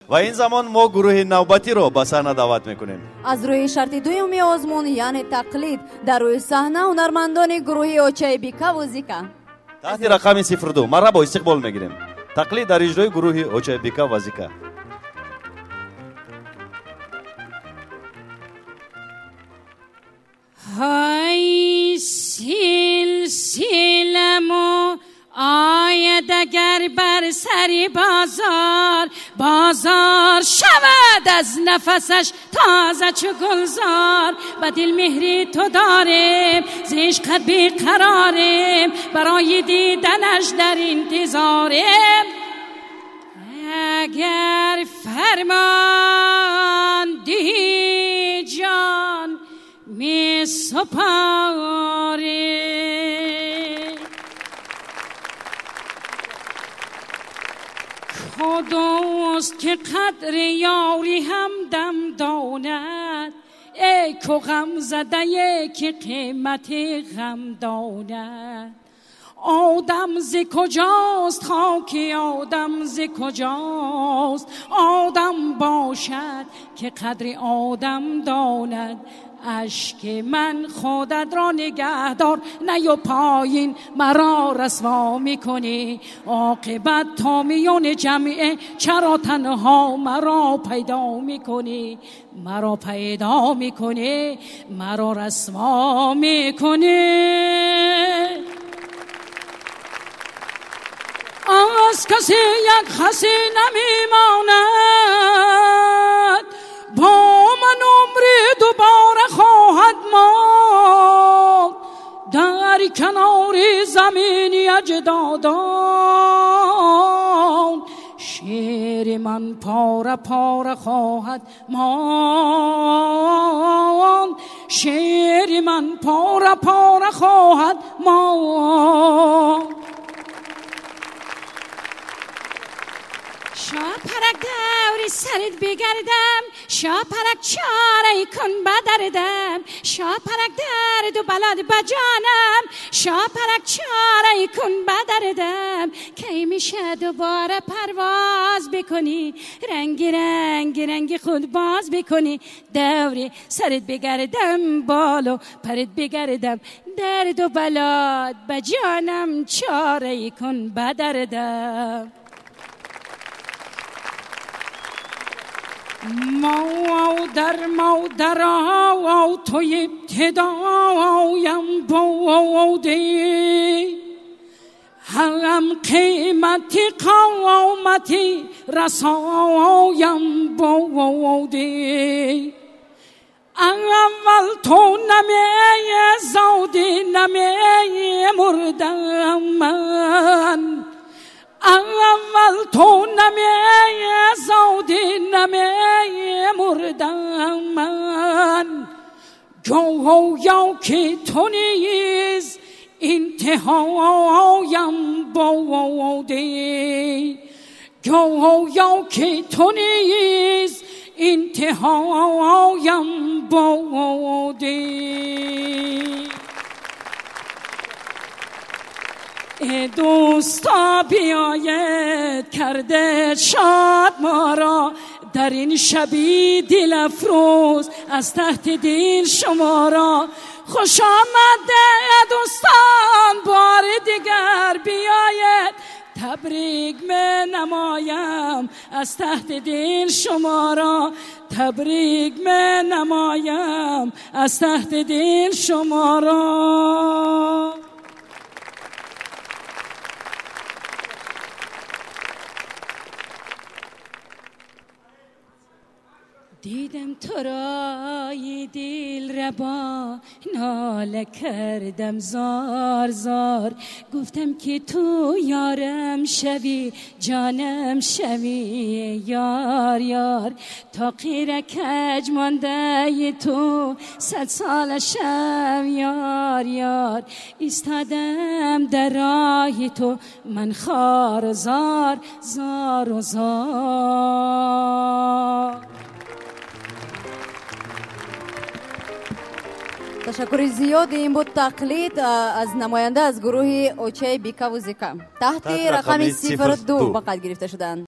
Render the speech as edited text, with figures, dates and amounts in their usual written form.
و این زمان ما گروه نوبتی رو به صحنه دعوت میکنیم. از روی شرط دومی آزمون یعنی تقلید در روی صحنه هنرمندان گروه اوچای بیکا و زیکا تحت رقم 02 مرحبا استقبال میگیریم. تقلید در اجرای گروه اوچای بیکا و زیکا. های سلسلمو آید اگر بر سری بازار شود از نفسش تازه چو گلزار. و دل مهری تو داریم ز عشقت بیقراریم برای دیدنش در انتظاریم. اگر فرمان دی جان می سپاریم. خداست که قدر یاری هم دم داند ای که غم زده که قیمت غم داند. آدم ز کجاست خاکی آدم ز کجاست آدم باشد که قدر آدم داند. اشک من خودت را نگهدار نیو پایین مرا رسوا میکنی. عاقبت تا میان جمعه چرا تنها مرا پیدا میکنی مرا پیدا میکنی مرا رسوا میکنی. از کسی یک خسی نمیماند با من عمری دوباره خواهد ماند در کنار زمینی اجدادان. شعر من پاره پاره خواهد ماند شعر من پاره پاره خواهد ماند. شاپرک دوری سرت بگردم شاپرک چاره کن بدردم. شاپرک درد و بلد بجانم شاپرک چاره کن بدردم. کی میشه دوباره پرواز بکنی رنگ رنگ رنگ خود باز بکنی. دوری سرت بگردم بالو پرت بگردم درد و بلد بجانم چاره کن بدردم. مادر توی ابتدایم بودی هم قیمتی قامتی رسایم بودی. اول تو نمی زودی نمی مردم من اول تو نمی زودی نمی مردم من. گویا که تو نیز انتهایم بودی گویا که تو نیز انتهایم بودی. دوستا بیاید کرده شاد ما را در این شبی دل افروز از تحت دل شما را. خوش آمده دوستان بار دیگر بیاید تبریک می نمایم از تحت دل شما را. تبریک می نمایم از تحت دل شما را. دیدم تو را ای دل ربا ناله کردم زار زار. گفتم که تو یارم شوی جانم شوی یار یار. تا قیر کج مانده تو 100 سالشم یار یار. ایستادم در راه تو من خار و زار زار و زار. تشکر زیادی این بود تقلید از نماینده از گروه اوچای بیکا و زیکا تحت رقم 02 فقط گرفته شدند.